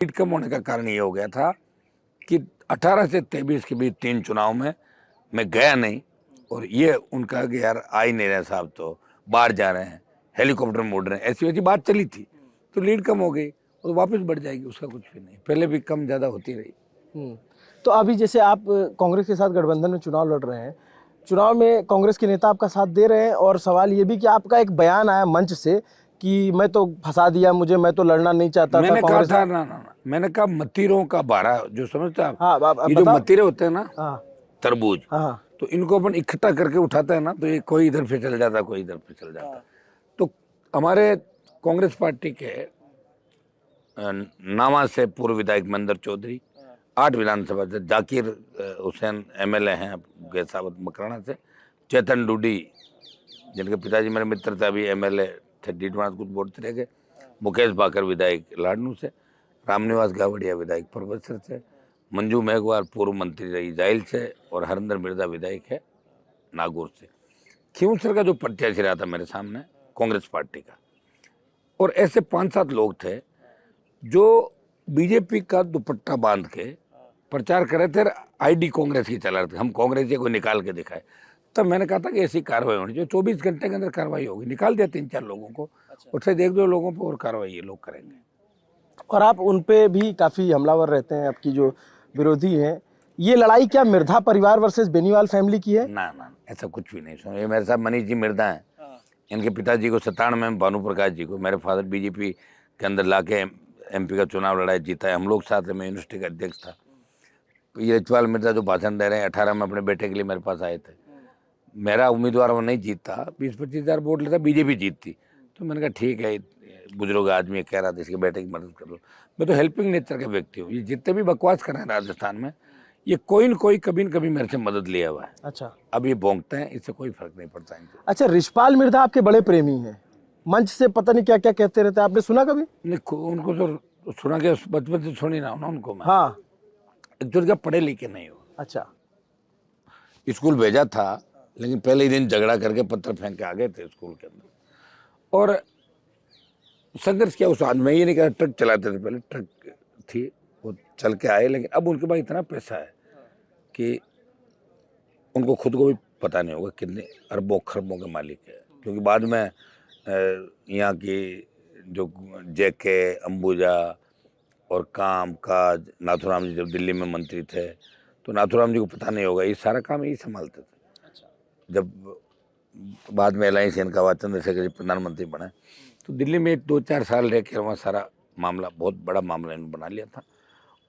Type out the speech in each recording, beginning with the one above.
Seat कम होने का कारण ये हो गया था कि 18 से 23 के बीच 3 चुनाव में मैं गया नहीं, और ये उनका कि यार आ ही नहीं रहे साहब, तो बाहर जा रहे हैं, हेलीकॉप्टर में उड़ रहे हैं, ऐसी वैसी बात चली थी। तो लीड कम हो गई और वापस बढ़ जाएगी, उसका कुछ भी नहीं, पहले भी कम ज़्यादा होती रही। तो अभी जैसे आप कांग्रेस के साथ गठबंधन में चुनाव लड़ रहे हैं, चुनाव में कांग्रेस के नेता आपका साथ दे रहे हैं, और सवाल ये भी कि आपका एक बयान आया मंच से कि मैं तो फंसा दिया मुझे, मैं तो लड़ना नहीं चाहता मैंने था कहा कांग्रेस। था ना, मैंने कहा मतीरों का बारह, जो समझते आप, हाँ ये जो बताओ। मतीरे होते हैं ना, हाँ तरबूज, हाँ तो इनको अपन इकट्ठा करके उठाते हैं ना, तो ये कोई इधर फिसल जाता है, कोई इधर फिसल जाता है। तो हमारे कांग्रेस पार्टी के नामा से पूर्व विधायक मंदर चौधरी, 8 विधानसभा से जाकिर हुसैन एमएलए हैं गैसावत मकराना से, चेतन डूडी जिनके पिताजी मेरे मित्र थे, अभी एमएलए थे डीडवाना, कुछ बोलते रह गए, मुकेश बाकर विधायक लाडनू से, रामनिवास गावड़िया विधायक परबतसर से, मंजू मेघवाल पूर्व मंत्री रही जाइल से, और हरिंदर मिर्जा विधायक है नागौर से। खींवसर का जो प्रत्याशी रहा था मेरे सामने कांग्रेस पार्टी का, और ऐसे 5-7 लोग थे जो बीजेपी का दुपट्टा बांध के प्रचार कर रहे थे, आईडी कांग्रेस की चला रहे थे, हम कांग्रेस को निकाल के दिखाए। तब मैंने कहा था कि ऐसी कार्रवाई होनी चाहिए, 24 घंटे के अंदर कार्रवाई होगी, निकाल दिया 3-4 लोगों को, उससे 1-2 लोगों पर और कार्रवाई ये लोग करेंगे। और आप उन पे भी काफी हमलावर रहते हैं, आपकी जो विरोधी हैं। ये लड़ाई क्या मिर्धा परिवार वर्सेस बेनीवाल फैमिली की है? ना, ऐसा कुछ भी नहीं। सुनो, ये मेरे साथ मनीष जी मिर्धा हैं, इनके पिताजी को 97 में भानु प्रकाश जी को मेरे फादर बीजेपी के अंदर लाके एमपी का चुनाव लड़ाई जीता है, हम लोग साथ में, मैं यूनिवर्सिटी का अध्यक्ष था। ये रजपाल मिर्जा जो भाषण दे रहे हैं, 18 में अपने बेटे के लिए मेरे पास आए थे, मेरा उम्मीदवार वो नहीं जीतता, 20-25 हज़ार वोट लेता, बीजेपी जीतती। तो मैंने कहा ठीक है, बुजुर्ग आदमी कह रहा था इसके बेटे की मदद कर लो। मैं तो हेल्पिंग नेचर का व्यक्ति हूँ, ये जितने भी बकवास कर रहे हैं राजस्थान में, ये कोई न कोई कभी न कभी मेरे से मदद लिया हुआ है। अच्छा, अब ये भोंगते हैं, इससे कोई फर्क नहीं पड़ता इनको। अच्छा, रिछपाल मिर्धा आपके बड़े प्रेमी हैं, मंच से पता नहीं क्या क्या कहते रहते हैं, आपने सुना कभी? नहीं, उनको तो सुना के बचपन से सुनी ना उनको मैं। हाँ। एक्चुअली क्या पढ़े लिखे नहीं हो, अच्छा। स्कूल भेजा था, लेकिन पहले ही दिन झगड़ा करके पत्थर फेंक के आ गए थे स्कूल के अंदर, और संघर्ष किया उस आदमी। मैं ये नहीं कहा, ट्रक चलाते थे पहले, ट्रक थी, वो चल के आए, लेकिन अब उनके पास इतना पैसा है कि उनको खुद को भी पता नहीं होगा कितने अरबों खरबों के मालिक है। क्योंकि बाद में यहाँ की जो जेके, अंबुजा और काम काज, नाथुराम जी जब दिल्ली में मंत्री थे, तो नाथुराम जी को पता नहीं होगा, ये सारा काम यही संभालते थे। जब बाद में एलायंस इनका हुआ, चंद्रशेखर जी प्रधानमंत्री बने, तो दिल्ली में 2-4 साल रह कर वहाँ सारा मामला, बहुत बड़ा मामला इन्होंने बना लिया था,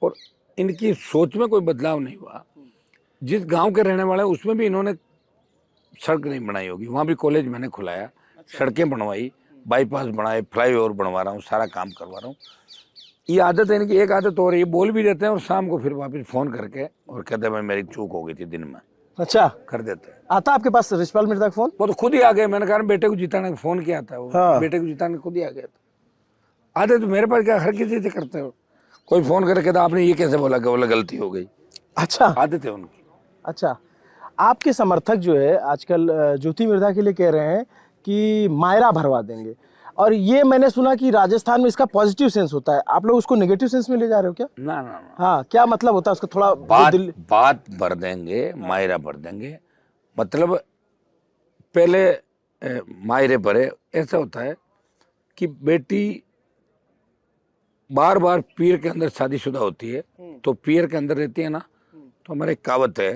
और इनकी सोच में कोई बदलाव नहीं हुआ। जिस गांव के रहने वाले उसमें भी इन्होंने सड़क नहीं बनाई होगी, वहाँ भी कॉलेज मैंने खुलाया, सड़कें बनवाई, बाईपास बनाए, फ्लाईओवर बनवा रहा हूँ, सारा काम करवा रहा हूँ। ये आदत है इनकी, एक आदत और ये बोल भी देते हैं और शाम को फिर वापस फोन करके और कहते हैं भाई मेरी चूक हो गई थी दिन में, अच्छा, कर देते हैं। आता आपके पास रिछपाल मिर्धा का फोन? वो तो खुद ही आ गए, मैंने कहा बेटे को जिताने का फोन किया था, वो हाँ। बेटे को जिताने खुद ही आ गया था। आदत तो मेरे पास क्या, हर किसी से करते हो, कोई फोन करके कहता आपने ये कैसे बोला, बोला गलती हो गई। अच्छा, आदत है उनकी। अच्छा, आपके समर्थक जो है आजकल ज्योति मिर्धा के लिए कह रहे हैं कि मायरा भरवा देंगे, और ये मैंने सुना कि राजस्थान में इसका पॉजिटिव सेंस होता है, आप लोग उसको नेगेटिव सेंस में ले जा रहे हो क्या? ना, हाँ, क्या मतलब होता है उसका? थोड़ा बात भर देंगे, मायरा भर देंगे, मतलब पहले मायरे भरे, ऐसा होता है कि बेटी बार बार पीर के अंदर शादीशुदा होती है, तो पीर के अंदर रहती है ना, तो हमारे कहावत है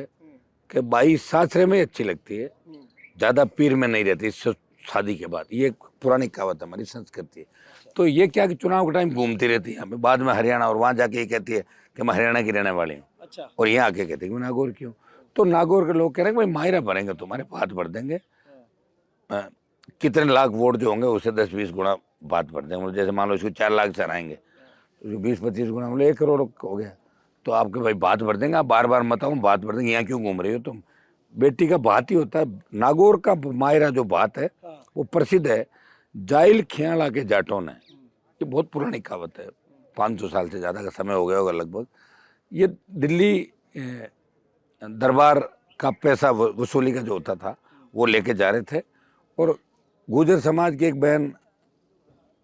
कि बाई सासरे में अच्छी लगती है, ज्यादा पीर में नहीं रहती शादी के बाद, ये पुरानी कहावत है, हमारी संस्कृति है। तो ये क्या कि चुनाव के टाइम घूमती रहती है यहाँ पे, बाद में हरियाणा, और वहाँ जाके ये कहती है कि मैं हरियाणा की रहने वाली हूँ। अच्छा। और यहाँ आके कहती है कि मैं नागौर की हूँ। तो नागौर के लोग कह रहे हैं भाई मायरा भरेंगे, तुम्हारे बात भर देंगे, कितने लाख वोट जो होंगे उससे 10-20 गुना बात भर देंगे। जैसे मान लो इसको 4 लाख चढ़ाएंगे, तो 20-25 गुना बोले 1 करोड़ हो गया, तो आपके भाई बात भर देंगे, आप बार बार मत आओ, बात भर देंगे, यहाँ क्यों घूम रही हो तुम। बेटी का बात ही होता है। नागौर का मायरा जो बात है वो प्रसिद्ध है, जाइल खियाला के जाटों ने, ये बहुत पुरानी कहावत है, 500 साल से ज़्यादा का समय हो गया होगा लगभग। ये दिल्ली दरबार का पैसा वसूली का जो होता था वो लेके जा रहे थे, और गुर्जर समाज की एक बहन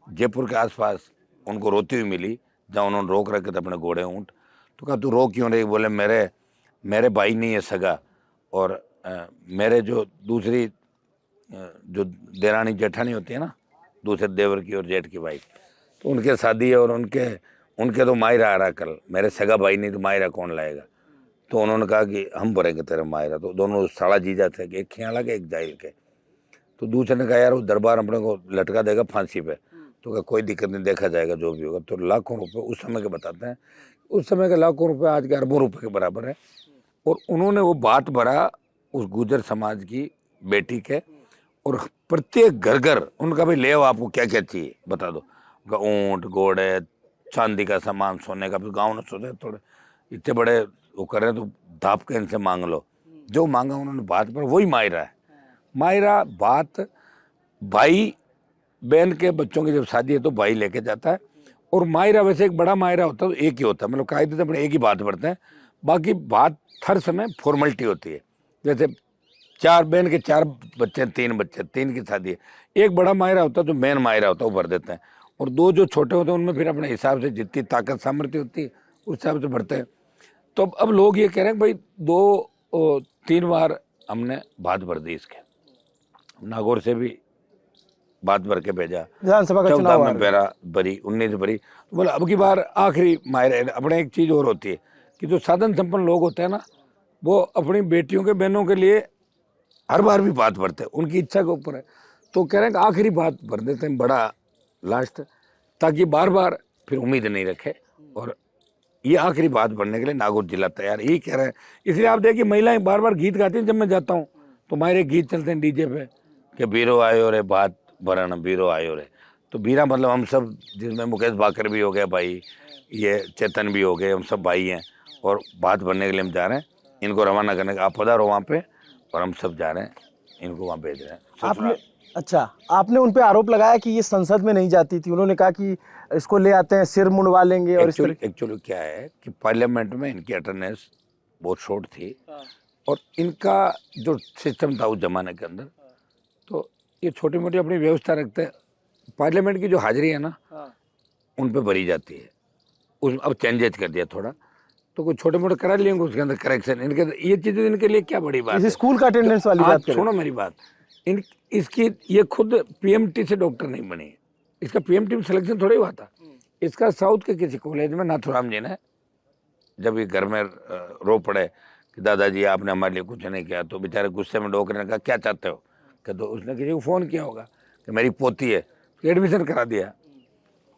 जयपुर के आसपास उनको रोती हुई मिली, जहाँ उन्होंने रोक रखे थे अपने घोड़े ऊँट। तो कहा तू रोक क्यों रही? बोले मेरे भाई नहीं है सगा, और मेरे जो दूसरी जो देरानी जेठानी होती है ना, दूसरे देवर की और जेठ की वाइफ, तो उनके शादी है, और उनके तो मायरा आ रहा कल, मेरे सगा भाई नहीं तो मायरा कौन लाएगा? तो उन्होंने कहा कि हम भरेंगे तेरे मायरा। तो दोनों साड़ा जीजा थे, कि एक खियाला के एक जाइल के। तो दूसरे ने कहा यार वो दरबार अपने को लटका देगा फांसी पे। तो कहा कोई दिक्कत नहीं, देखा जाएगा जो भी होगा। तो लाखों रुपए उस समय के बताते हैं, उस समय के लाखों रुपए आज के अरबों रुपए के बराबर है। और उन्होंने वो बात भरा उस गुजर समाज की बेटी के, और प्रत्येक घर घर उनका भाई ले आओ, आपको क्या क्या चाहिए बता दो। उनका ऊँट घोड़े चांदी का सामान सोने का, फिर गाँव ने सोचे थोड़े इतने बड़े वो कर रहे हैं तो धाप के इनसे मांग लो। जो मांगा उन्होंने बात पर, वही मायरा है। मायरा बात भाई बहन के बच्चों की जब शादी है तो भाई लेके जाता है, और मायरा वैसे एक बड़ा मायरा होता है तो एक ही होता है, मतलब कायदे से अपने एक ही बात बढ़ते हैं। बाकी बात हर समय फॉर्मेलिटी होती है। जैसे चार बहन के चार बच्चे, तीन बच्चे, तीन की शादी है, एक बड़ा मायरा होता है जो मेन मायरा होता है वो भर देते हैं, और दो जो छोटे होते हैं उनमें फिर अपने हिसाब से जितनी ताकत सामर्थ्य होती है उस हिसाब से भरते हैं। तो अब लोग ये कह रहे हैं भाई 2-3 बार हमने बात भर दी इसके, नागौर से भी बात भर के भेजा, विधानसभा का 14 चुनाव में बेरा भरी, 19 भरी। तो बोला अब की बार आखिरी मायरे। अपने एक चीज़ और होती है कि जो साधन संपन्न लोग होते हैं ना, वो अपनी बेटियों के बहनों के लिए हर बार भी बात भरते हैं, उनकी इच्छा के ऊपर है। तो कह रहे हैं कि आखिरी बात भर देते हैं बड़ा लास्ट, ताकि बार बार फिर उम्मीद नहीं रखे। और ये आखिरी बात भरने के लिए नागौर जिला तैयार, यही कह रहे हैं। इसलिए आप देखिए महिलाएं बार बार गीत गाती हैं, जब मैं जाता हूँ तो हमारे गीत चलते हैं डीजे पे कि बीरो आयो रे बात भरण, बीरो आयो रे। तो बीरा मतलब हम सब, जिसमें मुकेश बाकर भी हो गया भाई, ये चेतन भी हो गए, हम सब भाई हैं, और बात भरने के लिए हम जा रहे हैं, इनको रवाना करने का। आप पधारो वहाँ पे, और हम सब जा रहे हैं, इनको वहाँ भेज रहे हैं। आपने अच्छा, आपने उन पे आरोप लगाया कि ये संसद में नहीं जाती थी, उन्होंने कहा कि इसको ले आते हैं सिर मुंडवा लेंगे, और एक्चुअली क्या है कि पार्लियामेंट में इनकी अटेंडेंस बहुत शॉर्ट थी, और इनका जो सिस्टम था उस जमाने के अंदर, तो ये छोटी मोटी अपनी व्यवस्था रखते हैं। पार्लियामेंट की जो हाजिरी है ना, उन पे भरी जाती है। उस अब चेंजेज कर दिया थोड़ा, तो कुछ छोटे मोटे करा लेंगे उसके अंदर करेक्शन। इनके ये चीज़ें इनके लिए क्या बड़ी बात है। स्कूल का अटेंडेंस वाली बात करें, सुनो मेरी बात, इसकी ये खुद पीएमटी से डॉक्टर नहीं बनी, इसका पीएमटी में सिलेक्शन थोड़ा ही हुआ था। इसका साउथ के किसी कॉलेज में नाथुराम जी ने, जब ये घर में रो पड़े कि दादाजी आपने हमारे लिए कुछ नहीं किया, तो बेचारे गुस्से में डॉक्टर ने कहा क्या चाहते हो, कि तो उसने किसी को फ़ोन किया होगा कि मेरी पोती है, तो एडमिशन करा दिया।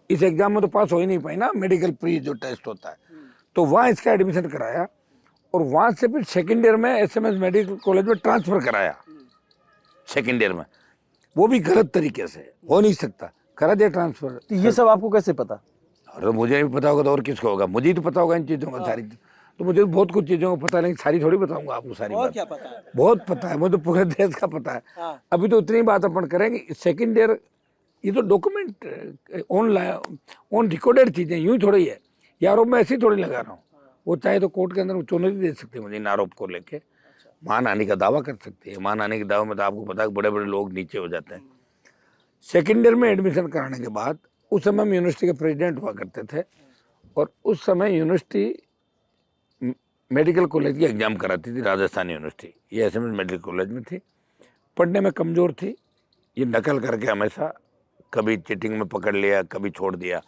इस एग्ज़ाम में तो पास हो ही नहीं पाई ना, मेडिकल प्री जो टेस्ट होता है, तो वहाँ इसका एडमिशन कराया, और वहाँ से फिर सेकेंड ईयर में एसएमएस मेडिकल कॉलेज में ट्रांसफ़र कराया। सेकेंड ईयर में वो भी गलत तरीके से, हो नहीं सकता, करा दिया ट्रांसफ़र। ये सब आपको कैसे पता? अरे मुझे नहीं पता होगा तो और किसको होगा? मुझे ही तो पता होगा इन चीज़ों का सारी। तो मुझे बहुत कुछ चीज़ों का पता है, लेकिन सारी थोड़ी बताऊंगा आपको सारी बात। क्या पता है? बहुत पता है, मुझे तो पूरे देश का पता है। अभी तो उतनी बात अपन करेंगे। सेकेंड ईयर ये तो डॉक्यूमेंट ऑन रिकॉर्डेड चीज़ें, यूँ थोड़ी ही है। ये आरोप मैं ऐसे ही थोड़ी लगा रहा हूँ। वो चाहे तो कोर्ट के अंदर चुनौती दे सकते हैं मुझे इन आरोप को लेके, मानहानि का दावा कर सकते हैं। मानहानि के दावे में तो आपको पता है बड़े बड़े लोग नीचे हो जाते हैं। सेकेंड ईयर में एडमिशन कराने के बाद, उस समय हम यूनिवर्सिटी के प्रेसिडेंट हुआ करते थे, और उस समय यूनिवर्सिटी मेडिकल कॉलेज की एग्ज़ाम कराती थी, राजस्थान यूनिवर्सिटी। ये एसएमएस मेडिकल कॉलेज में थी, पढ़ने में कमज़ोर थी। ये नकल करके हमेशा कभी चीटिंग में पकड़ लिया, कभी छोड़ दिया।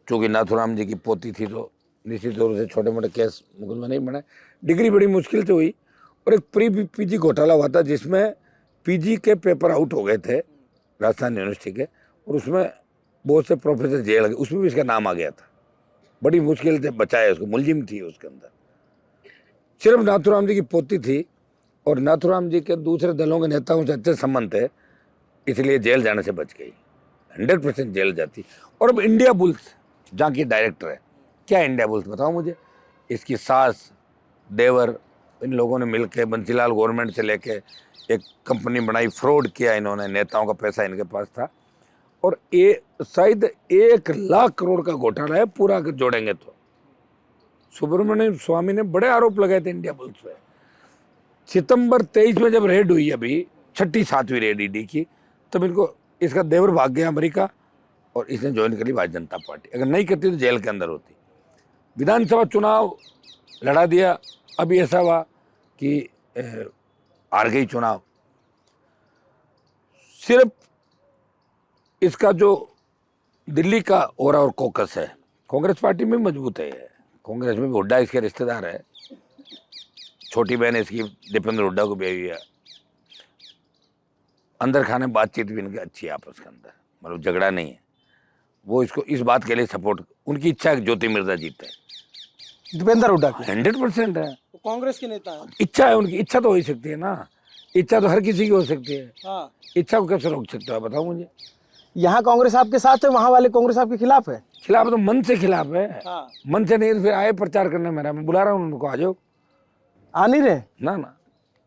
चूँकि नाथुराम जी की पोती थी तो निश्चित तौर से छोटे मोटे केस मुकदमा नहीं बने। डिग्री बड़ी मुश्किल से हुई, और एक प्री पीजी घोटाला हुआ था जिसमें पीजी के पेपर आउट हो गए थे राजस्थान यूनिवर्सिटी के, और उसमें बहुत से प्रोफेसर जेल गए, उसमें भी इसका नाम आ गया था। बड़ी मुश्किल से बचाया उसको, मुलजिम थी उसके अंदर। सिर्फ नाथुराम जी की पोती थी, और नाथुराम जी के दूसरे दलों के नेताओं से अच्छे संबंध थे, इसलिए जेल जाने से बच गई। 100% जेल जाती। और अब इंडिया बुल्स जहाँ की डायरेक्टर है, क्या इंडिया बुल्स बताओ मुझे। इसकी सास, देवर, इन लोगों ने मिलकर बंसीलाल गवर्नमेंट से लेके एक कंपनी बनाई, फ्रॉड किया इन्होंने, नेताओं का पैसा इनके पास था, और ये शायद 1 लाख करोड़ का घोटाला है पूरा अगर जोड़ेंगे तो। सुब्रमण्यम स्वामी ने बड़े आरोप लगाए थे इंडिया बुल्स पे। सितंबर 23 में जब रेड हुई, अभी 6ठी 7वीं रेड ईडी की, तब इनको, इसका देवर भाग गया अमेरिका, और इसने ज्वाइन कर ली भारतीय जनता पार्टी। अगर नहीं करती तो जेल के अंदर होती। विधानसभा चुनाव लड़ा दिया, अभी ऐसा हुआ कि हार गई चुनाव। सिर्फ इसका जो दिल्ली का ओरा और कोकस है, कांग्रेस पार्टी में मजबूत है। कांग्रेस में हुड्डा इसके रिश्तेदार है, छोटी बहन इसकी दीपेंद्र हुड्डा को ब्याही है। अंदर खाने बातचीत भी इनकी अच्छी है आपस के अंदर, मतलब झगड़ा नहीं है। वो इसको इस बात के लिए सपोर्ट, उनकी इच्छा है कि ज्योति मिर्जा जीते। दीपेंद्र हुड्डा की 100% है, कांग्रेस के नेता है। इच्छा है उनकी। इच्छा तो हो ही सकती है ना, इच्छा तो हर किसी की हो सकती है। हाँ। इच्छा को कैसे रोक सकते हो, बताओ मुझे। यहाँ कांग्रेस आपके साथ है, वहाँ वाले कांग्रेस आपके खिलाफ है। खिलाफ तो मन से खिलाफ है। हाँ। मन से नहीं तो फिर आए प्रचार करने मेरा, मैं बुला रहा हूँ उनको, आ जाओ। आ नहीं रहे ना ना,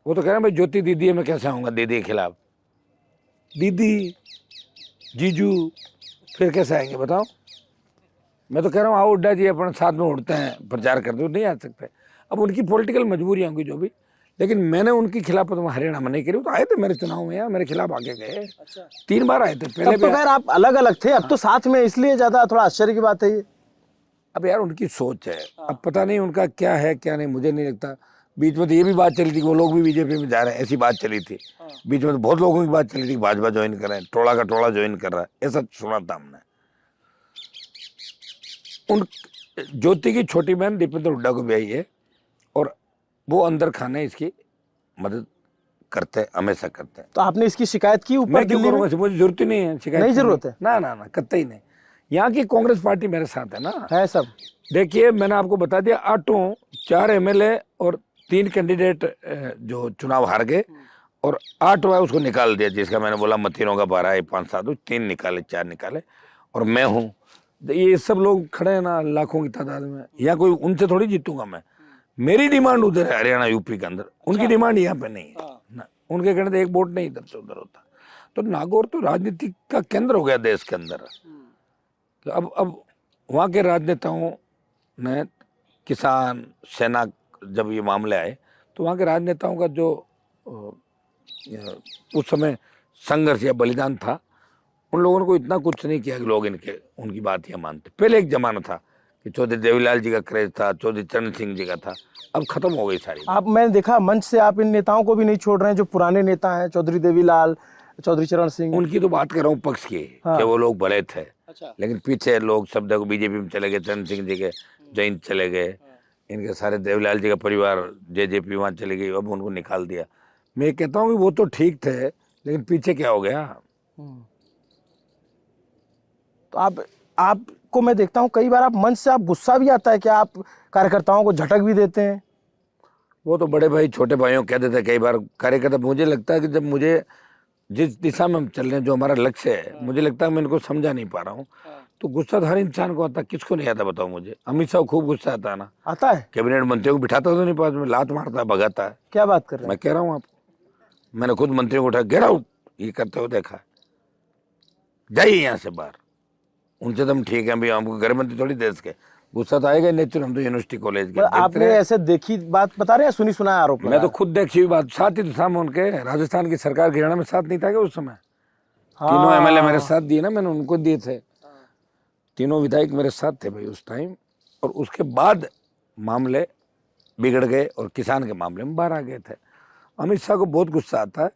वो तो कह रहे हैं भाई ज्योति दीदी है, मैं कैसे आऊँगा दीदी के खिलाफ। दीदी जीजू फिर कैसे आएंगे बताओ। मैं तो कह रहा हूँ आओ हुड्डा जी अपन साथ में उठते हैं, प्रचार करते हो, नहीं आ सकते। अब उनकी पॉलिटिकल मजबूरियाँ होंगी जो भी, लेकिन मैंने उनके खिलाफ तो हरियाणा में नहीं करी। वो तो आए थे मेरे चुनाव में, मेरे खिलाफ आके गए। अच्छा। 3 बार आए थे पहले तब तो भी। खैर आप अलग अलग थे, अब तो साथ में, इसलिए ज्यादा थोड़ा आश्चर्य की बात है ये। अब यार उनकी सोच है, अब पता नहीं उनका क्या है क्या नहीं, मुझे नहीं लगता। बीच में तो ये भी बात चली थी कि वो लोग भी बीजेपी में जा रहे हैं, ऐसी बात चली थी। बीच में तो बहुत लोगों की बात चली थी कि भाजपा ज्वाइन कर रहे हैं, टोला का टोला ज्वाइन कर रहा है, ऐसा सुना था हमने। उन ज्योति की छोटी बहन दीपेंद्र हुड्डा को ब्याही है और वो अंदर खाने इसकी मदद करते हैं, हमेशा करते हैं। तो आपने इसकी शिकायत की ऊपर मैं क्यों दिल्ली में? करूँगा, मुझे जरूरत ही नहीं है शिकायत। नहीं जरूरत है? ना ना ना, कतई नहीं। यहाँ की कांग्रेस पार्टी मेरे साथ है ना, है सब। देखिए मैंने आपको बता दिया, 4 एमएलए और 3 कैंडिडेट जो चुनाव हार गए, और 8 हुआ उसको निकाल दिया, जिसका मैंने बोला मतीनों का 12 5 7 3 निकाले, 4 निकाले, और मैं हूँ। ये सब लोग खड़े हैं ना लाखों की तादाद में, यहाँ कोई उनसे थोड़ी जीतूंगा मैं। मेरी डिमांड उधर है हरियाणा यूपी के अंदर, उनकी डिमांड यहाँ पे नहीं है ना। उनके कहने एक वोट नहीं इधर से उधर होता। तो नागौर तो राजनीति का केंद्र हो गया देश के अंदर। तो अब वहाँ के राजनेताओं ने, किसान सेना, जब ये मामले आए तो वहाँ के राजनेताओं का जो उस समय संघर्ष या बलिदान था, उन लोगों ने को इतना कुछ नहीं किया कि लोग उनकी बात ये मानते। पहले एक जमाना था कि चौधरी देवीलाल जी का क्रेज था, चौधरी चरण सिंह जी का था, अब खत्म हो गई सारी। आप, मैंने देखा मंच से आप इन नेताओं को भी नहीं छोड़ रहे हैं जो पुराने नेता हैं, चौधरी देवीलाल, चौधरी चरण सिंह। उनकी तो बात कर रहा हूँ पक्ष की। हाँ। कि वो लोग भले थे। अच्छा। लेकिन पीछे लोग सब देखो बीजेपी में चले गए, चरण सिंह जी के जैन चले गए। हाँ। इनके सारे देवीलाल जी का परिवार जेजेपी वहाँ चले गई, अब उनको निकाल दिया। मैं कहता हूँ कि वो तो ठीक थे, लेकिन पीछे क्या हो गया। तो आपको मैं देखता हूँ कई बार आप मंच से आप गुस्सा भी आता है कि आप कार्यकर्ताओं को झटक भी देते हैं। वो तो बड़े भाई छोटे भाइयों कहते थे कई बार कार्यकर्ता। मुझे लगता है कि जब मुझे जिस दिशा में हम चल रहे हैं, जो हमारा लक्ष्य है, मुझे लगता है मैं इनको समझा नहीं पा रहा हूँ। तो गुस्सा तो हर इंसान को आता है, किसको नहीं आता बताओ मुझे। अमित शाह खूब गुस्सा आता है ना। आता है। कैबिनेट मंत्रियों को बिठाता तो नहीं, पास में लात मारता है, भगाता है। क्या बात कर रहे हैं? मैं कह रहा हूँ आपको, मैंने खुद मंत्रियों को उठा गेट आउट ये करते हुए देखा है। जाइए यहाँ से बाहर। उनसे तो हम ठीक है, हमको गृह मंत्री थोड़ी देश के, गुस्सा तो आएगा नेचुरल, हम तो यूनिवर्सिटी कॉलेज के। आपने ऐसे देखी बात बता रहे हैं, सुनी सुना आरोप? मैं तो खुद देखी हुई बात, साथ ही तो था उनके। राजस्थान की सरकार हरियाणा में साथ नहीं था क्या उस समय? हाँ। 3 एमएलए मेरे साथ दिए ना, मैंने उनको दिए थे। 3 विधायक मेरे साथ थे भाई उस टाइम। और उसके बाद मामले बिगड़ गए और किसान के मामले में बाहर आ गए थे। अमित शाह को बहुत गुस्सा आता है,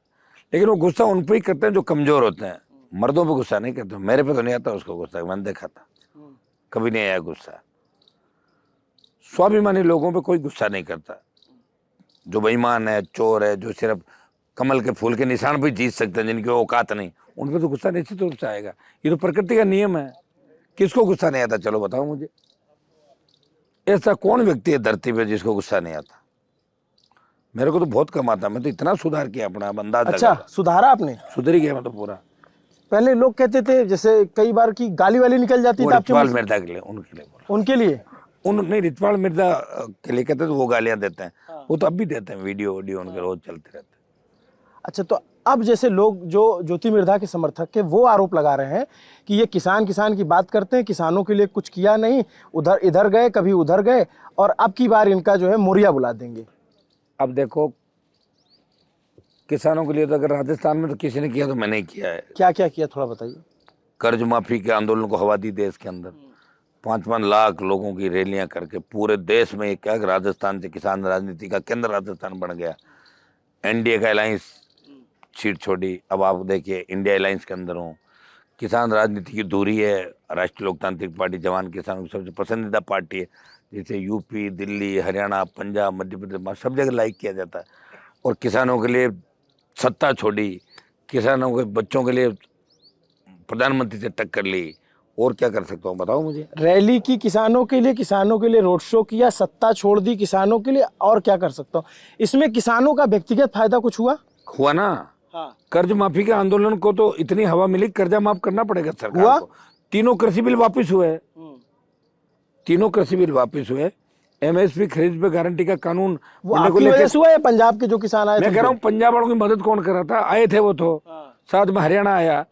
लेकिन वो गुस्सा उन पर ही करते हैं जो कमजोर होते हैं। मर्दों पे गुस्सा नहीं करते। मेरे पे तो नहीं आता उसको गुस्सा, मैंने देखा था, कभी नहीं आया गुस्सा। स्वाभिमानी लोगों पे कोई गुस्सा नहीं करता। जो बेईमान है, चोर है, जो सिर्फ कमल के फूल के निशान पे जीत सकते हैं, जिनकी औकात नहीं, उन पे तो गुस्सा निश्चित रूप से आएगा। ये तो प्रकृति का नियम है। किसको गुस्सा नहीं आता, चलो बताओ मुझे। ऐसा कौन व्यक्ति है धरती पे जिसको गुस्सा नहीं आता? मेरे को तो बहुत कम आता। मैं तो इतना सुधार किया अपना, अंदाजा। अच्छा, सुधारा आपने? सुधर ही गया मैं तो पूरा। पहले लोग कहते थे जैसे कई बार की गाली वाली निकल जाती थी आपके रितपाल मिर्जा के लिए, उनके लिए बोला। उनके लिए नहीं, रितपाल मिर्जा के लिए कहते तो वो गालियां देते हैं। हाँ। वो तो अब भी देते हैं, वीडियो उनके रोज चलते रहते हैं। अच्छा, तो अब जैसे लोग जो ज्योति मिर्धा के समर्थक है वो आरोप लगा रहे हैं कि ये किसान की बात करते हैं, किसानों के लिए कुछ किया नहीं, उधर इधर गए, कभी उधर गए, और अब की बार इनका जो है मोरिया बुला देंगे। अब देखो, किसानों के लिए तो अगर राजस्थान में तो किसी ने किया तो मैंने ही किया है। क्या क्या किया, थोड़ा बताइए। कर्ज माफी के आंदोलन को हवा दी देश के अंदर, 5-5 लाख लोगों की रैलियां करके पूरे देश में एक क्या राजस्थान से किसान राजनीति का केंद्र राजस्थान बन गया। एनडीए का अलायंस सीट छोड़ी, अब आप देखिए इंडिया अलायंस के अंदर हूँ। किसान राजनीति की दूरी है, राष्ट्रीय लोकतांत्रिक पार्टी जवान किसानों की सबसे पसंदीदा पार्टी है, जिसे यूपी, दिल्ली, हरियाणा, पंजाब, मध्य प्रदेश सब जगह लाइक किया जाता है। और किसानों के लिए सत्ता छोड़ी, किसानों के बच्चों के लिए प्रधानमंत्री से टक्कर ली, और क्या कर सकता हूँ बताओ मुझे। रैली की किसानों के लिए रोड शो किया, सत्ता छोड़ दी किसानों के लिए, और क्या कर सकता हूँ। इसमें किसानों का व्यक्तिगत फायदा कुछ हुआ ना। हाँ। कर्ज माफी के आंदोलन को तो इतनी हवा मिली, कर्जा माफ करना पड़ेगा सरकार हुआ? को। तीनों कृषि बिल वापस हुए, तीनों कृषि बिल वापस हुए। एमएसपी खरीद पे गारंटी का कानून वो आपकी वजह से हुआ है? पंजाब के जो किसान आए मैं थे कह रहा हूँ पंजाब वालों की मदद कौन कर रहा था? आए थे वो तो, साथ में हरियाणा आया,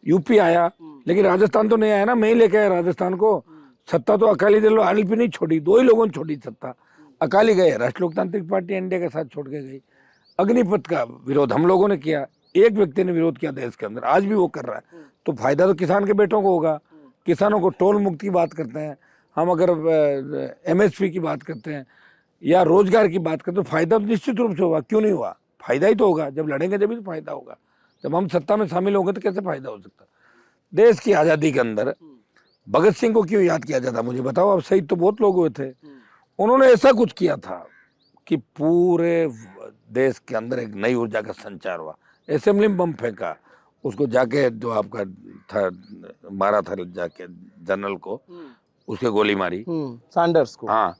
यूपी आया, लेकिन राजस्थान तो नहीं आया ना। मैं ही लेके आया राजस्थान को। सत्ता तो अकाली दल आरएलपी नहीं छोड़ी, 2 ही लोगों ने छोड़ी सत्ता। अकाली गए, राष्ट्रीय लोकतांत्रिक पार्टी एनडीए के साथ छोड़ के गई। अग्निपथ का विरोध हम लोगों ने किया, एक व्यक्ति ने विरोध किया देश के अंदर, आज भी वो कर रहा है। तो फायदा तो किसान के बेटों को होगा। किसानों को टोल मुक्त की बात करते हैं हम, अगर एमएसपी की बात करते हैं या रोजगार की बात करते हैं, तो फायदा तो निश्चित रूप से होगा। क्यों नहीं हुआ? फायदा ही तो होगा। जब लड़ेंगे जब तो फायदा होगा। जब हम सत्ता में शामिल होंगे तो कैसे फायदा हो सकता? देश की आज़ादी के अंदर भगत सिंह को क्यों याद किया जाता? मुझे बताओ। अब शहीद तो बहुत लोग हुए थे, उन्होंने ऐसा कुछ किया था कि पूरे देश के अंदर एक नई ऊर्जा का संचार हुआ। असेंबली में बम फेंका, उसको जाके जो आपका था मारा था जाके जनरल को, उसके गोली मारी, सैंडर्स को। हाँ।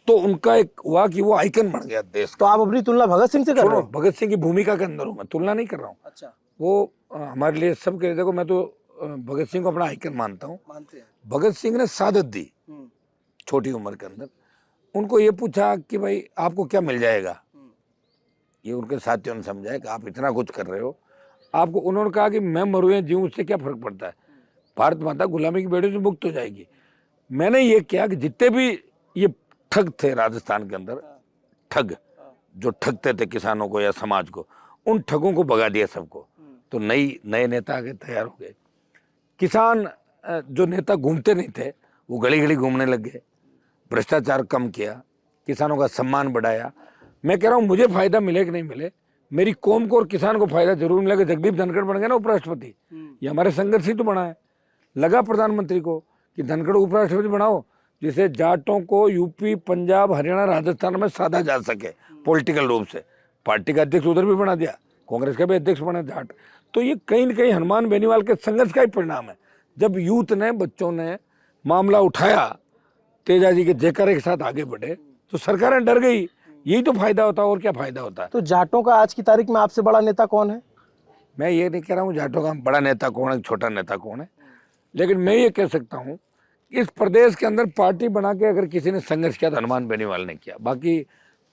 तो उनका एक हुआ कि वो आइकन बन गया देश। तो आप अपनी तुलना भगत सिंह से कर रहे हो? भगत सिंह की भूमिका के अंदर हूँ मैं, तुलना नहीं कर रहा हूँ। अच्छा। वो हमारे लिए सब कह देखो, मैं तो भगत सिंह को अपना आइकन मानता हूँ। भगत सिंह ने सादत दी छोटी उम्र के अंदर। उनको ये पूछा कि भाई आपको क्या मिल जाएगा, ये उनके साथियों ने समझाया कि आप इतना कुछ कर रहे हो, आपको। उन्होंने कहा कि मैं मरूं या जीऊं उससे क्या फर्क पड़ता है, भारत माता गुलामी की बेड़े से मुक्त हो जाएगी। मैंने ये किया कि जितने भी ये ठग थे राजस्थान के अंदर, ठग जो ठगते थे किसानों को या समाज को, उन ठगों को भगा दिया सबको। तो नए नेता आगे तैयार हो गए। किसान जो नेता घूमते नहीं थे वो गली गली घूमने लग गए। भ्रष्टाचार कम किया, किसानों का सम्मान बढ़ाया। मैं कह रहा हूँ मुझे फायदा मिले कि नहीं मिले, मेरी कौम को और किसान को फायदा जरूर मिलेगा। जगदीप धनखड़ बन गया ना उपराष्ट्रपति, ये हमारे संघर्ष ही तो बना है। लगा प्रधानमंत्री को कि धनखड़ उपराष्ट्रपति बनाओ, जिसे जाटों को यूपी, पंजाब, हरियाणा, राजस्थान में साधा जा सके पॉलिटिकल रूप से। पार्टी का अध्यक्ष उधर भी बना दिया, कांग्रेस का भी अध्यक्ष बना जाट। तो ये कहीं न कहीं हनुमान बेनीवाल के संघर्ष का ही परिणाम है। जब यूथ ने, बच्चों ने मामला उठाया, तेजाजी के जयकारे के साथ आगे बढ़े, तो सरकारें डर गई। यही तो फायदा होता है, और क्या फायदा होता है। तो जाटों का आज की तारीख में आपसे बड़ा नेता कौन है? मैं ये नहीं कह रहा हूँ जाटों का बड़ा नेता कौन है, छोटा नेता कौन है, लेकिन मैं ये कह सकता हूँ इस प्रदेश के अंदर पार्टी बना के अगर किसी ने संघर्ष किया तो हनुमान बेनीवाल ने किया। बाकी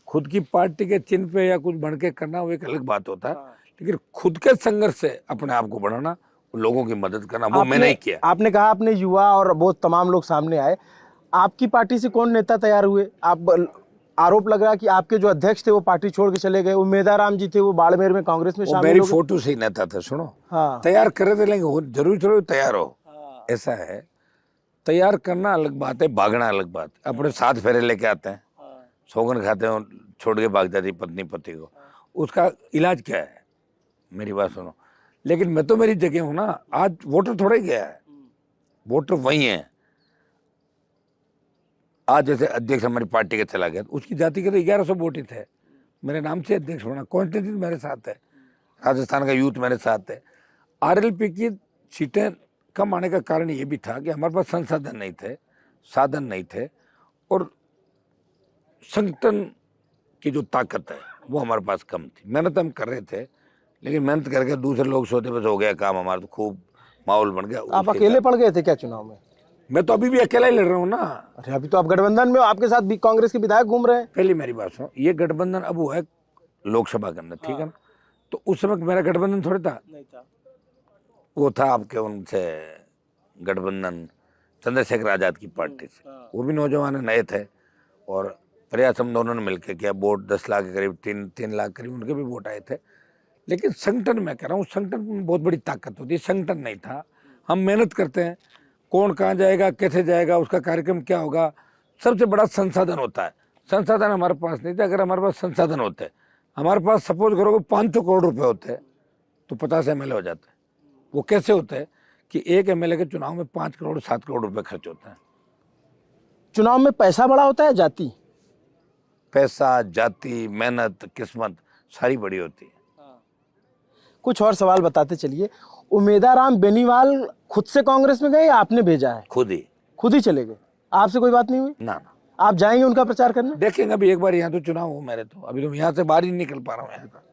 खुद की पार्टी के चिन्ह पे या कुछ बन के करना वो एक अलग बात होता है, लेकिन खुद के संघर्ष से अपने आप को बढ़ाना, लोगों की मदद करना, वो मैं नहीं किया। आपने कहा अपने युवा और बहुत तमाम लोग सामने आए, आपकी पार्टी से कौन नेता तैयार हुए? आप आरोप लगा कि आपके जो अध्यक्ष थे वो पार्टी छोड़ के चले गए। उम्मेदाराम जी थे, वो बाड़मेर में कांग्रेस में शामिल हो गए। मेरी फोटो से ही नेता था। सुनो, हाँ। तैयार कर रहे थे, लेकिन जरूरी थोड़ी तैयार हो। हाँ। ऐसा है, तैयार करना अलग बात है, भागना अलग बात। अपने 7 फेरे लेके आते हैं, सौगन खाते हैं, छोड़ के भाग जाती पत्नी पति को, उसका इलाज क्या है? मेरी बात सुनो। लेकिन मैं तो मेरी जगह हूं ना। आज वोटर थोड़ा ही गया है, वोटर वही है। आज जैसे अध्यक्ष हमारी पार्टी का चला गया, उसकी जाति के तो 1100 वोट ही थे, मेरे नाम से अध्यक्ष होना। कॉन्स्टिट्यूंसी मेरे साथ है, राजस्थान का यूथ मेरे साथ है। आरएलपी की सीटें कम आने का कारण ये भी था कि हमारे पास संसाधन नहीं थे, साधन नहीं थे, और संगठन की जो ताकत है वो हमारे पास कम थी। मेहनत हम कर रहे थे, लेकिन मेहनत करके दूसरे लोग सोते बस हो गया काम, हमारा तो खूब माहौल बन गया। आप अकेले पड़ गए थे क्या चुनाव में? मैं तो अभी भी अकेला ही लड़ रहा हूँ ना। अरे अभी तो आप गठबंधन में हो, आपके साथ भी कांग्रेस के विधायक घूम रहे हैं। पहले मेरी बात सुनो, ये गठबंधन अब हुआ है लोकसभा के अंदर, ठीक है ना? तो उस समय मेरा गठबंधन थोड़ा था, नहीं था। वो था आपके उनसे गठबंधन चंद्रशेखर आजाद की पार्टी से। वो भी नौजवान नए थे, और प्रयास हम दोनों ने मिलकर किया। वोट 10 लाख के करीब, 3 लाख करीब उनके भी वोट आए थे। लेकिन संगठन, मैं कह रहा हूँ संगठन में बहुत बड़ी ताकत होती है। संगठन नहीं था, हम मेहनत करते हैं, कौन कहाँ जाएगा, कैसे जाएगा, उसका कार्यक्रम क्या होगा। सबसे बड़ा संसाधन होता है, संसाधन हमारे पास नहीं थे। अगर हमारे पास संसाधन होते, हमारे पास सपोज करो 500 करोड़ रुपए होते तो 50 एमएलए हो जाते। वो कैसे होते हैं कि एक एमएलए के चुनाव में 5 करोड़ 7 करोड़ रुपए खर्च होते हैं। चुनाव में पैसा बड़ा होता है, जाति? पैसा, जाति, मेहनत, किस्मत सारी बड़ी होती है। कुछ और सवाल बताते चलिए। उमेदाराम बेनीवाल खुद से कांग्रेस में गए या आपने भेजा है? खुद ही चले गए, आपसे कोई बात नहीं हुई? ना। आप जाएंगे उनका प्रचार करने? देखेंगे अभी एक बार, यहाँ तो चुनाव हो मेरे, तो अभी तो यहाँ से बाहर ही नहीं निकल पा रहा हूँ यहाँ का।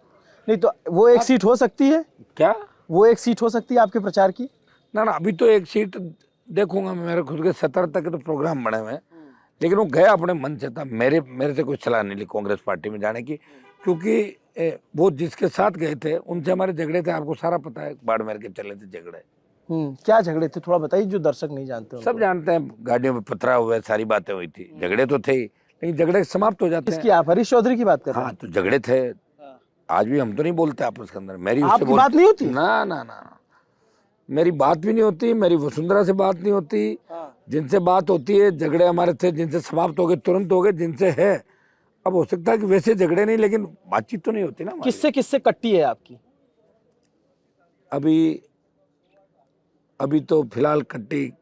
नहीं तो वो एक सीट हो सकती है क्या? वो एक सीट हो सकती है आपके प्रचार की? ना अभी तो एक सीट देखूंगा मैं। मेरे खुद के 17 तक के तो प्रोग्राम बने हुए हैं, लेकिन वो गया अपने मन से था। मेरे से कोई सलाह नहीं ली कांग्रेस पार्टी में जाने की, क्योंकि वो जिसके साथ गए थे उनसे हमारे झगड़े थे। आपको सारा पता है, बाड़मेर के चले थे झगड़े। क्या झगड़े थे, थोड़ा बताइए, जो दर्शक नहीं जानते। सब जानते हैं, गाड़ियों में पथराव हुए, सारी बातें हुई थी। झगड़े तो थे ही, लेकिन झगड़े समाप्त हो जाते हैं। इसकी आप हरीश चौधरी की बात कर रहे हैं? हाँ, तो झगड़े थे। आज भी हम तो नहीं बोलते आपस के अंदर। मेरी आपकी बात नहीं होती? ना, मेरी बात भी नहीं होती, मेरी वसुंधरा से बात नहीं होती। जिनसे बात होती है, झगड़े हमारे थे, जिनसे समाप्त हो गए तुरंत हो गए, जिनसे है अब हो सकता है कि वैसे झगड़े नहीं, लेकिन बातचीत तो नहीं होती ना। किससे किससे कट्टी है आपकी? अभी तो फिलहाल कट्टी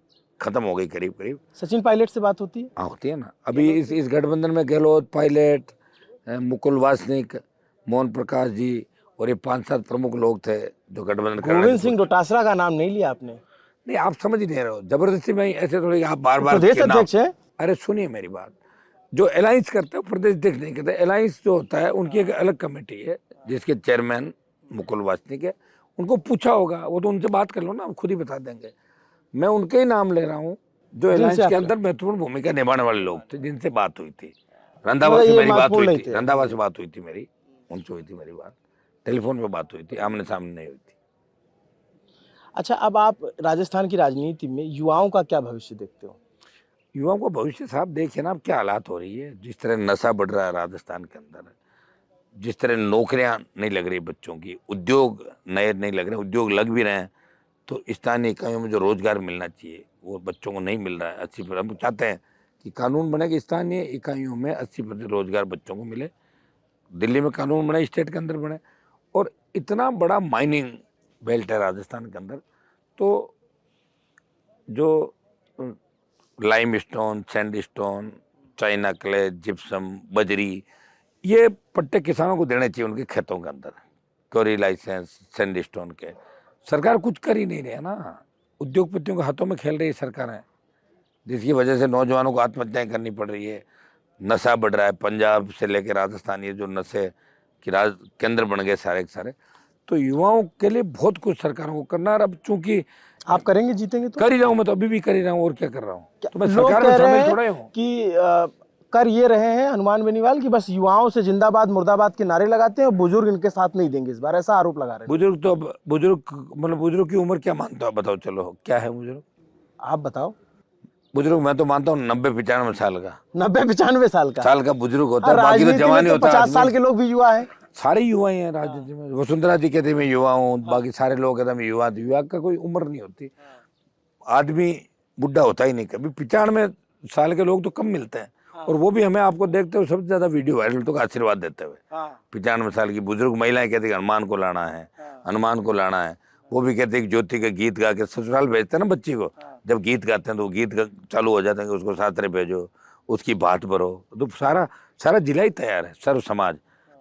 खत्म हो गई करीब करीब। सचिन पायलट से बात होती है? हाँ, होती है ना। अभी इस गठबंधन में गहलोत, पायलट, मुकुल वासनिक, मोहन प्रकाश जी और ये 5-7 प्रमुख लोग थे जो गठबंधन। गोविंद सिंह डोटासरा का नाम नहीं लिया आपने? नहीं, आप समझ ही नहीं रहे हो। जबरदस्ती में ऐसे थोड़ी आप बार बार प्रदेश अध्यक्ष है। अरे सुनिए मेरी बात, जो अलायंस करते हैं प्रदेश अध्यक्ष नहीं करते। अलायंस जो होता है उनकी एक अलग कमेटी है जिसके चेयरमैन मुकुल वासनिक है। उनको पूछा होगा, वो तो उनसे बात कर लो ना, खुद ही बता देंगे। मैं उनके ही नाम ले रहा हूँ जो अलायंस के अंदर महत्वपूर्ण भूमिका निभाने वाले लोग थे, जिनसे बात हुई थी। रंधावा से मेरी बात हुई थी, रंधावा से बात हुई थी मेरी, उनसे हुई थी मेरी बात। टेलीफोन पे बात हुई थी, आमने सामने नहीं हुई थी। अच्छा, अब आप राजस्थान की राजनीति में युवाओं का क्या भविष्य देखते हो? युवाओं का भविष्य साहब देखिए ना, अब क्या हालात हो रही है। जिस तरह नशा बढ़ रहा है राजस्थान के अंदर, जिस तरह नौकरियां नहीं लग रही बच्चों की, उद्योग नए नहीं लग रहे, उद्योग लग भी रहे हैं तो स्थानीय इकाइयों में जो रोजगार मिलना चाहिए वो बच्चों को नहीं मिल रहा है। 80%। हम चाहते हैं कि कानून बने कि स्थानीय इकाइयों में 80% रोजगार बच्चों को मिले। दिल्ली में कानून बने, स्टेट के अंदर बने। और इतना बड़ा माइनिंग बेल्ट है राजस्थान के अंदर, तो जो lime stone, sand stone, China clay, gypsum, बजरी, ये पट्टे किसानों को देने चाहिए उनके खेतों के अंदर। क्वारी लाइसेंस सैंड स्टोन के सरकार कुछ कर ही नहीं रही है ना। उद्योगपतियों के हाथों में खेल रही है सरकारें, जिसकी वजह से नौजवानों को आत्महत्याएं करनी पड़ रही है। नशा बढ़ रहा है, पंजाब से लेकर राजस्थान, ये जो नशे की केंद्र बन गए सारे के सारे। तो युवाओं के लिए बहुत कुछ सरकारों को करना है। अब चूंकि आप करेंगे, जीतेंगे तो? कर ही रहा हूँ मैं, तो अभी भी कर ही रहा हूँ, और क्या कर रहा हूँ। तो मैं लोग सरकार कह में रहे शामिल थोड़ा हैं हूँ कि कर ये रहे हैं हनुमान बेनीवाल की बस युवाओं से जिंदाबाद मुर्दाबाद के नारे लगाते हैं और बुजुर्ग इनके साथ नहीं देंगे इस बार, ऐसा आरोप लगा रहे हैं। बुजुर्ग तो अब बुजुर्ग की उम्र क्या मानते हो बताओ? चलो क्या है बुजुर्ग, आप बताओ। बुजुर्ग मैं तो मानता हूँ 90-95 साल का। 90-95 साल का बुजुर्ग होता है, बाकी तो जवानी होता है। 50 साल के लोग भी युवा है। सारे युवा ही हैं राजनीति में। वसुंधरा जी कहते मैं युवा हूँ, बाकी सारे लोग कहते मैं युवा। युवा का कोई उम्र नहीं होती, आदमी बुढ़ा होता ही नहीं कभी। 95 साल के लोग तो कम मिलते हैं, और वो भी हमें आपको देखते हुए सबसे ज्यादा वीडियो वायरल तो आशीर्वाद देते हुए। 95 साल की बुजुर्ग महिलाएं कहती है हनुमान को लाना है, हनुमान को लाना है। वो भी कहते हैं ज्योति का गीत गा के ससुराल भेजते हैं ना बच्ची को। जब गीत गाते हैं तो गीत चालू हो जाते हैं कि उसको सातरे भेजो, उसकी बात भरो। तो सारा जिला ही तैयार है, सर्व समाज,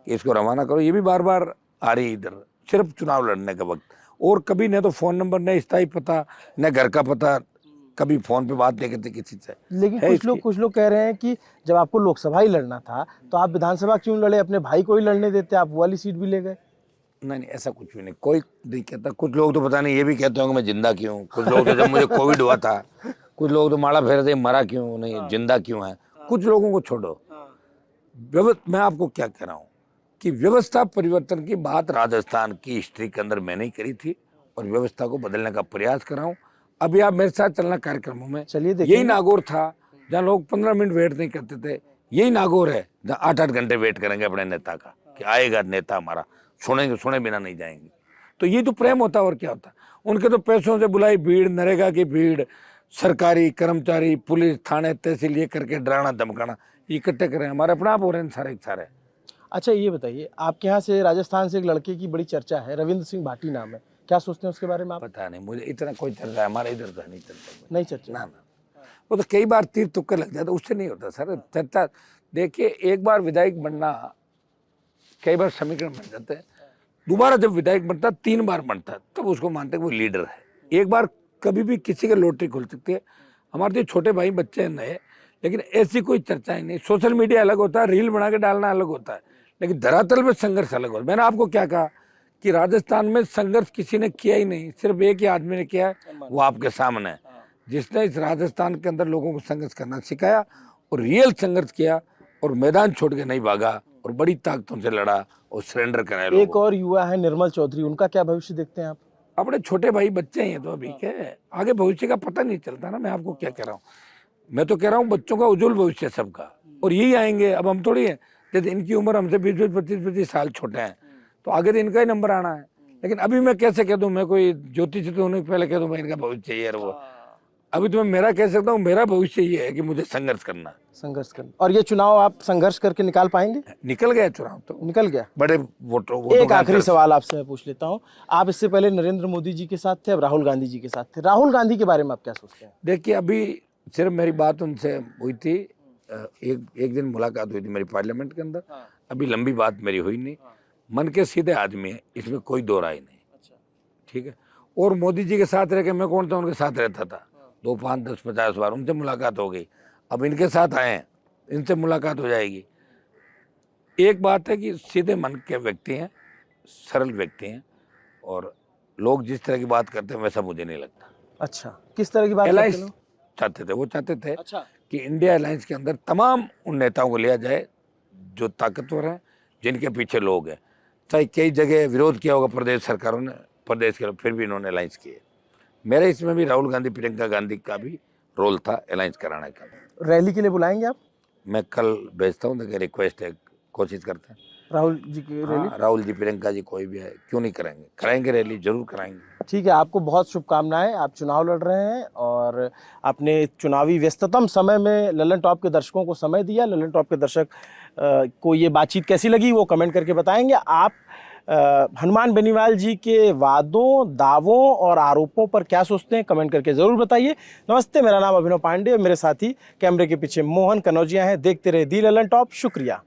कि इसको रवाना करो। ये भी बार बार आ रही इधर, सिर्फ चुनाव लड़ने का वक्त। और कभी न तो फोन नंबर, न स्थायी पता, न घर का पता, कभी फोन पे बात नहीं करते किसी से। लेकिन कुछ लोग कह रहे हैं कि जब आपको लोकसभा ही लड़ना था तो आप विधानसभा क्यों लड़े? अपने भाई को ही लड़ने देते, आप वो वाली सीट भी ले गए। नहीं, ऐसा कुछ भी नहीं, कोई नहीं कहता। कुछ लोग तो पता नहीं ये भी कहते होंगे मैं जिंदा क्यों। कुछ लोग तो जब मुझे कोविड हुआ था, कुछ लोग तो माला फेरते मरा क्यों नहीं, जिंदा क्यों है। कुछ लोगों को छोड़ो, मैं आपको क्या कह रहा हूँ कि व्यवस्था परिवर्तन की बात राजस्थान की हिस्ट्री के अंदर मैंने ही करी थी, और व्यवस्था को बदलने का प्रयास कर रहा हूँ। अभी आप मेरे साथ चलना कार्यक्रमों में। चलिए, यही नागौर था जहाँ लोग 15 मिनट वेट नहीं करते थे। यही नागौर है जहाँ 8-8 घंटे वेट करेंगे अपने नेता का कि आएगा नेता हमारा, सुने बिना नहीं जाएंगे। तो ये तो प्रेम होता है, और क्या होता है। उनके तो पैसों से बुलाई भीड़, नरेगा की भीड़, सरकारी कर्मचारी, पुलिस, थाने, तहसील, ये करके डराना धमकाना इकट्ठे कर रहे हैं, हमारे अपने आप हो रहे हैं सारे सारे। अच्छा ये बताइए, आपके यहाँ से राजस्थान से एक लड़के की बड़ी चर्चा है, रविंद्र सिंह भाटी नाम है, क्या सोचते हैं उसके बारे में आप? पता नहीं मुझे, इतना कोई चर्चा है हमारे इधर तो नहीं चलता। नहीं चर्चा? ना, वो तो कई बार तीर तुक्के लग जाते, उससे नहीं होता सर चर्चा। देखिए, एक बार विधायक बनना, कई बार समीकरण बन जाते हैं, दोबारा जब विधायक बनता 3 बार बनता तब उसको मानते हैं वो लीडर है। एक बार कभी भी किसी की लॉटरी खुल सकती है। हमारे तो छोटे भाई बच्चे हैं नए, लेकिन ऐसी कोई चर्चा ही नहीं। सोशल मीडिया अलग होता है, रील बना के डालना अलग होता है, लेकिन धरातल में संघर्ष अलग होता है। मैंने आपको क्या कहा कि राजस्थान में संघर्ष किसी ने किया ही नहीं, सिर्फ एक ही आदमी ने किया है, वो आपके सामने है, जिसने इस राजस्थान के अंदर लोगों को संघर्ष करना सिखाया और रियल संघर्ष किया और मैदान छोड़ के नहीं भागा और बड़ी ताकतों से लड़ा और सरेंडर कराया। एक और युवा है निर्मल चौधरी, उनका क्या भविष्य देखते हैं आप? अपने छोटे भाई बच्चे हैं तो अभी क्या है, आगे भविष्य का पता नहीं चलता ना। मैं आपको क्या कह रहा हूँ, मैं तो कह रहा हूँ बच्चों का उज्जवल भविष्य सबका, और यही आएंगे। अब हम थोड़ी है, जैसे इनकी उम्र हमसे 20-25 साल छोटे हैं, तो आगे तो इनका ही नंबर आना है। लेकिन अभी मैं कैसे कह दूं, मैं कोई ज्योतिष तो उन्हें पहले कह दूं मैं इनका भविष्य ये है वो। अभी तो मैं मेरा कह सकता हूँ, मेरा भविष्य ये है कि मुझे संघर्ष करना है। संघर्ष करना। और ये चुनाव आप संघर्ष करके निकाल पाएंगे? निकल गया चुनाव तो, निकल गया बड़े वोटों। एक आखिरी सवाल आपसे मैं पूछ लेता हूँ, आप इससे पहले नरेंद्र मोदी जी के साथ थे, अब राहुल गांधी जी के साथ थे, राहुल गांधी के बारे में आप क्या सोचते हैं? देखिए, अभी सिर्फ मेरी बात उनसे हुई थी, एक दिन मुलाकात हुई थी मेरी पार्लियामेंट के अंदर। अभी लंबी बात मेरी हुई नहीं। मन के सीधे आदमी है, इसमें कोई दो राय नहीं। ठीक है। और मोदी जी के साथ रह के मैं कौन था, उनके साथ रहता था 2, 5, 10, 50 बार, उनसे मुलाकात हो गई। अब इनके साथ आए हैं, इनसे मुलाकात हो जाएगी। एक बात है कि सीधे मन के व्यक्ति हैं, सरल व्यक्ति हैं, और लोग जिस तरह की बात करते हैं वैसा मुझे नहीं लगता। अच्छा, किस तरह की बात करते हैं? चाहते थे, वो चाहते थे अच्छा, कि इंडिया अलायंस के अंदर तमाम उन नेताओं को लिया जाए जो ताकतवर हैं, जिनके पीछे लोग हैं। चाहे कई जगह विरोध किया होगा प्रदेश सरकारों ने, प्रदेश के लोग, फिर भी इन्होंने अलायंस किए। मेरे इसमें भी राहुल गांधी, प्रियंका गांधी का भी रोल था अलायंस कराने का। रैली के लिए बुलाएंगे आप? मैं कल भेजता हूँ, देखिए रिक्वेस्ट है, कोशिश करते हैं। राहुल जी की रैली? हाँ, राहुल जी, प्रियंका जी, कोई भी है, क्यों नहीं कराएंगे, कराएंगे रैली, जरूर कराएंगे। ठीक है, आपको बहुत शुभकामनाएं। आप चुनाव लड़ रहे हैं और आपने चुनावी व्यस्ततम समय में ललन टॉप के दर्शकों को समय दिया। ललन टॉप के दर्शक को ये बातचीत कैसी लगी वो कमेंट करके बताएंगे। आप हनुमान बेनीवाल जी के वादों, दावों और आरोपों पर क्या सोचते हैं, कमेंट करके जरूर बताइए। नमस्ते, मेरा नाम अभिनव पांडे और मेरे साथी कैमरे के पीछे मोहन कनौजिया हैं। देखते रहे दी ललन टॉप। शुक्रिया।